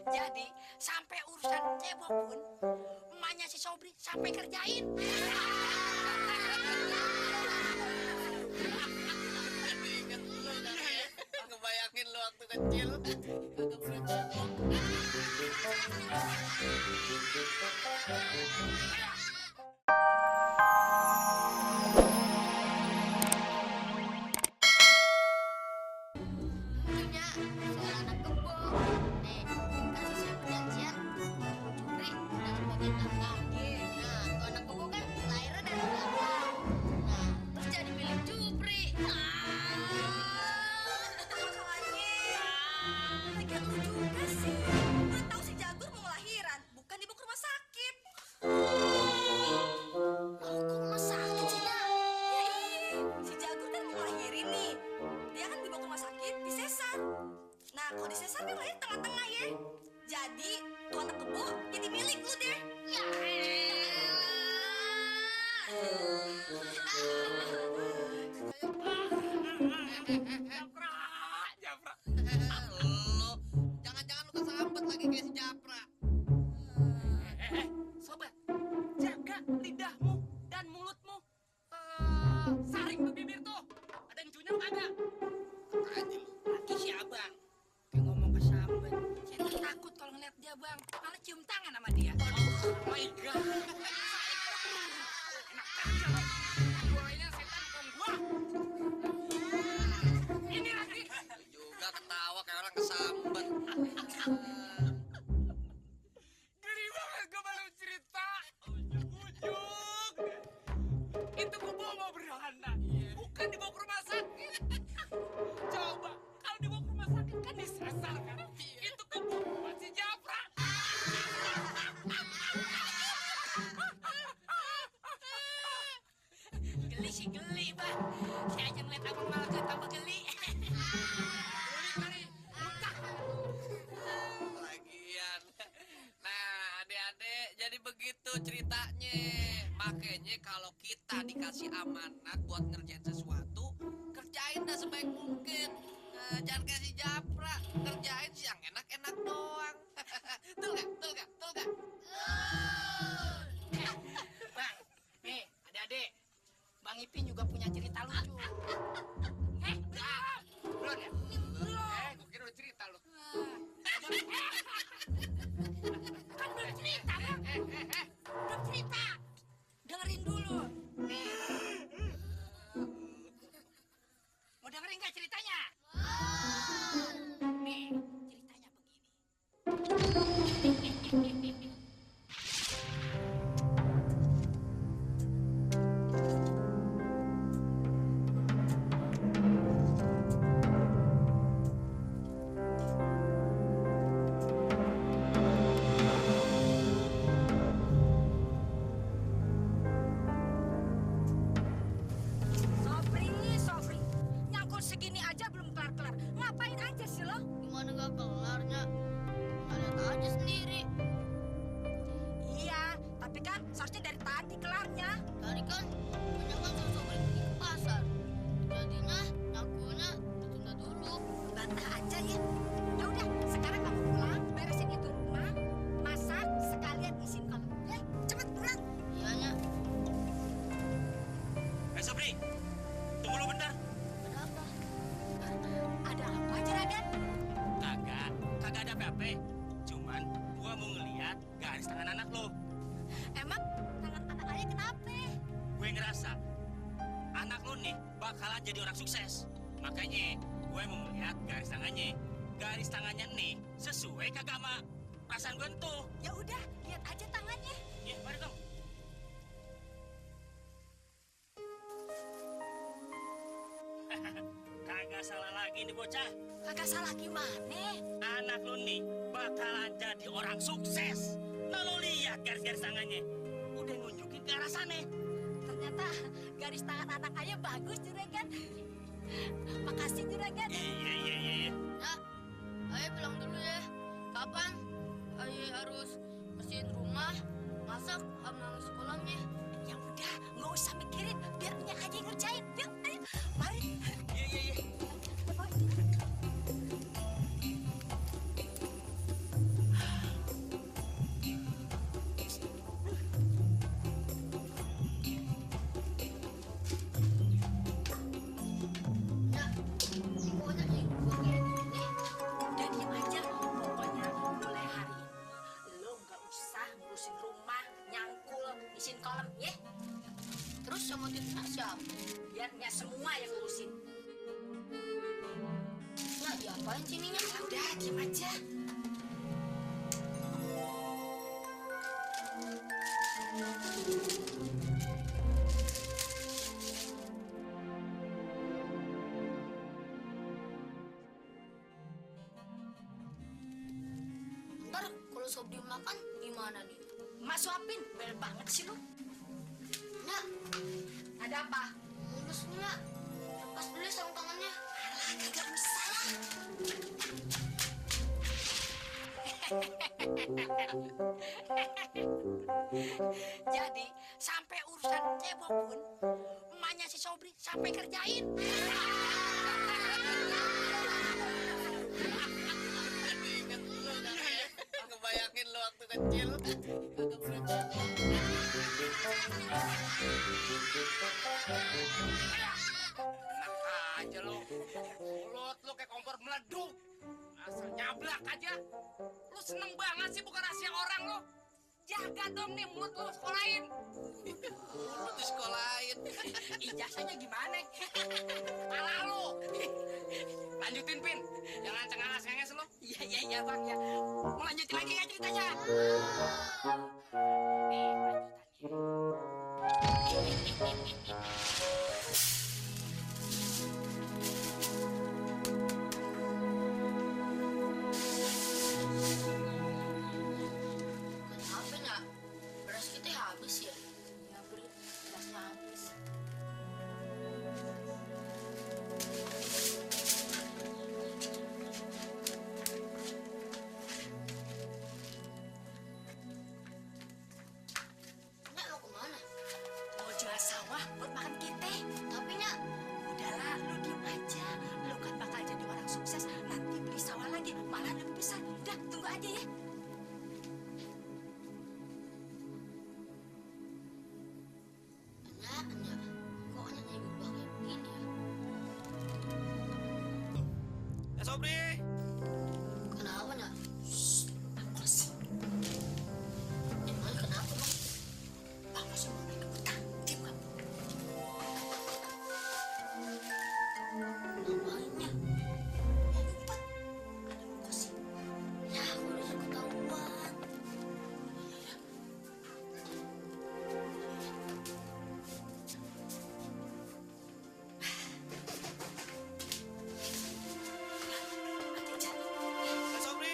Jadi sampai urusan cebok pun emaknya si Sobri sampai kerjain. Ingat lu ya. Ngebayangin lu waktu kecil. Kagak pernah cebok. Punya soal anak kebo. Nih, kasih saya perjanjian. Jupri dari bagian belakang. Nah, tuh anak kebo kan lahirnya dari belakang. Nah, terus jadi milik Jupri. Lagian lu juga sih. Udah tahu si Jagur mau lahiran, bukan dibawa ke rumah sakit. Mau ke rumah sakit sih, Nak? Ya iya, si Jagur kan mau lahirin nih. Dia kan dibawa ke rumah sakit, disesar. Nah, kalau disesar kan lahir tengah-tengah ya. Jadi, tuh anak kebo jadi milik lu deh. Ya Japra. Lu jangan-jangan lu kesambet lagi kayak si Japra. Sobat, jaga lidahmu dan mulutmu. Saring tuh bibir tuh. Ada yang cunyam kagak? Aja lu. Lagi si abang. Kayak ngomong ke sambat. Saya tuh takut kalau ngeliat dia bang. Malah cium tangan sama dia. Oh my god. Enak aja lo. Buahnya setan bukan gua. Ini lagi. Juga ketawa kayak orang kesambet. Geli banget gue baru cerita. Ujuk-ujuk. Itu gue mau beranak. Bukan dibawa ke rumah sakit. Coba, kalau dibawa ke rumah sakit kan disesar kan. Itu kebo masih Japra. Geli sih geli, Bang. Saya aja ngeliat abang malah tambah geli. Geli kali. Muntah. Lagian. Nah, adik-adik, jadi begitu ceritanya. Makanya kalau kita dikasih amanat buat ngerjain sesuatu, kerjain dah sebaik mungkin. Jangan kasih Japra, kerjain sih yang enak-enak doang. Betul gak? Betul gak? Betul gak? Bang, nih adik-adik, Bang Ipin juga punya cerita lucu. Belum ya? Belum. Gue kira udah cerita lu. Kan belum cerita, Bang. Belum cerita. Dengerin dulu. Nih. Mau dengerin gak ceritanya? Nih, ceritanya begini. Sobri, nyangkul segini aja belum kelar-kelar. Ngapain aja sih lo? gimana gak kelarnya? Lihat aja sendiri. Iya, tapi kan seharusnya dari tadi kelarnya. Tadi kan banyak kan susu pergi ke pasar. Jadinya nyakunya ditunda dulu. Bantah aja ya. Ya udah, sekarang kamu pulang, beresin itu rumah, masak, sekalian isin kalau. Ya, cepet pulang. Iyanya, Sobri, tunggu lu bentar. ada apa? Ada apa, Juragan? Kagak ada apa-apa. Cuman gua mau ngeliat garis tangan anak lo. Emang tangan anak ayah kenapa? Gue ngerasa anak lo nih bakalan jadi orang sukses. Makanya gue mau ngeliat garis tangannya. Garis tangannya nih sesuai kagak sama perasaan gue tuh. Ya udah, lihat aja tangannya. Ya, mari dong. Kagak salah lagi nih bocah. Kagak salah gimana? Anak lo nih bakalan jadi orang sukses. Nah lo lihat garis-garis tangannya. Udah nunjukin ke arah sana. Ternyata garis tangan anak ayah bagus, Juragan. Makasih, Juragan. Iya. Ya, ayah pulang dulu ya. Kapan ayah harus bersihin rumah, masak, sama sekolahnya? Ya udah, nggak usah mikirin, biar Nya aja yang ngerjain. Yuk, ayo, mari. Iya. Ayo, bersihin kolam ya. Terus yang mau diurus siapa? Biar nggak semua yang ngurusin. Nah, diapain sininya? Ya udah, diem aja. Ntar kalau Sobri makan gimana nih? Mak suapin, bel banget sih lu. Nak, ada apa? Mulus nih, Nak. Lepas dulu sarung tangannya. Alah, kagak usah lah. Jadi sampai urusan cebok pun emaknya si Sobri sampai kerjain. Ingat lu kan ya? Ngebayangin lu waktu kecil. Kagak pernah. Enak aja lo. Mulut lu kayak kompor meleduk. Asal nyablak aja. Lu seneng banget sih bukan rahasia orang lo. Jaga dong nih mulut lu sekolahin. Lu di sekolahin. Ijazahnya gimana? Kepala lu. Lanjutin, Pin. Jangan cengenges-cengenges lu. Iya bang ya. Mau lanjutin lagi nggak ceritanya? Nih, lanjutannya. Kenapa, Nak? Beras kita habis ya? Ya beri, belasnya habis. Nak mau kemana? Mau jual sawah buat makan kita. Tapi, Nak, Udahlah, lu diem aja. Lu kan bakal jadi orang sukses. Nanti beli sawah lagi, malah lebih besar. Udah, tunggu aja ya. Nak, kok nyanyi berubah kayak begini ya? Sobri. Kenapa, Nak? Apa sih? Emangnya kenapa, Bang? Apa sih mau naik ke hutan? Diem kamu. Namanya? Mau ngumpet. Ada mukosi. Ya, aku udah ketahuan. Sobri.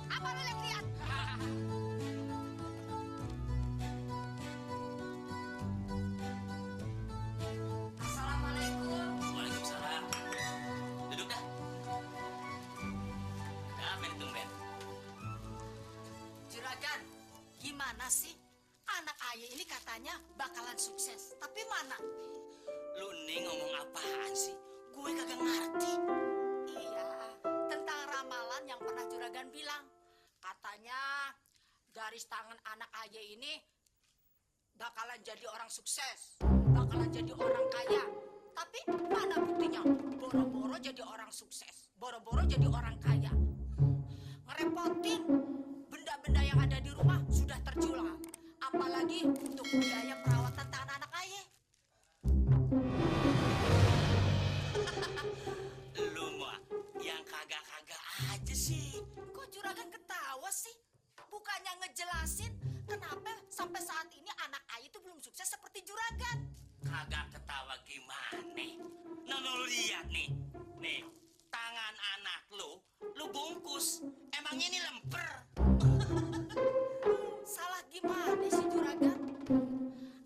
Apa lu lihat-lihat? Assalamualaikum. Waalaikumsalam. Duduk dah. Ada apa nih tumben? Juragan, gimana sih? Anak ayah ini katanya bakalan sukses. Tapi mana? Lu nih ngomong apaan sih? Gue kagak ngerti. Iya, tentang ramalan yang pernah juragan bilang. Katanya garis tangan anak ayah ini bakalan jadi orang sukses. Bakalan jadi orang kaya. Tapi mana buktinya? Boro-boro jadi orang sukses. Boro-boro jadi orang kaya. Ngerepotin. Benda-benda yang ada di rumah sudah terjual. Apalagi untuk biaya perawatan tangan anak ayah. Lu mah yang kagak-kagak aja sih. Kok juragan ketawa sih? Bukannya ngejelasin kenapa sampai saat ini anak ayah itu belum sukses seperti juragan. Kagak ketawa gimana? Nah, lu lihat nih. Nih, tangan anak lu bungkus. Emangnya ini lemper? Salah gimana sih juragan?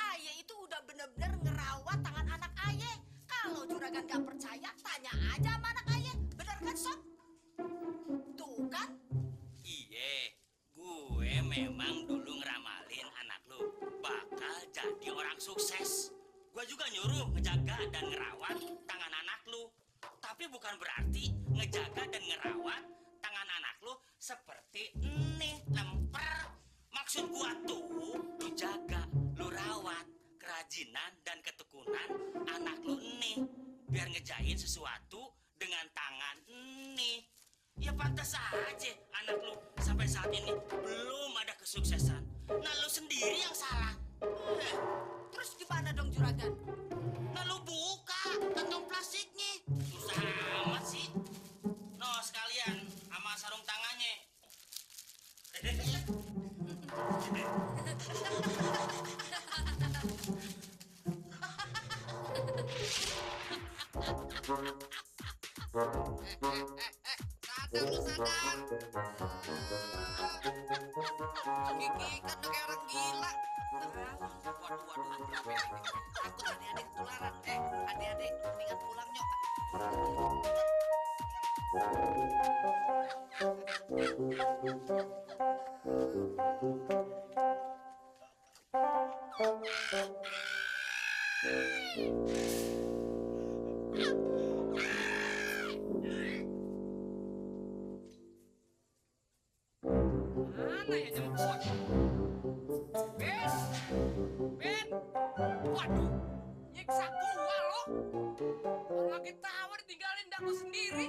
Ayah itu udah bener-bener ngerawat tangan anak ayah. Kalau juragan gak percaya, tanya aja sama anak ayah. Bener kan, Sob? Tuh kan? Iye, gue memang dulu ngeramalin anak lu bakal jadi orang sukses. Gue juga nyuruh ngejaga dan ngerawat tangan anak lu. Tapi bukan berarti ngerjain sesuatu dengan tangan ini. Ya pantas aja anak lu sampai saat ini belum ada kesuksesan. Nah lu sendiri yang salah. Terus gimana dong juragan? Nah lu buka kantong plastiknya. Susah amat sih. No sekalian sama sarung tangannya. Sadar lu sadar. Gigi kan kayak orang gila. Waduh, kenapa ya ini? Takut adik-adik ketularan. Adik-adik, mendingan pulang nyok. Mana ya jemput? Ben, Ben, waduh, nyiksa gua lo. Orang lagi tawa ditinggalin daku sendiri.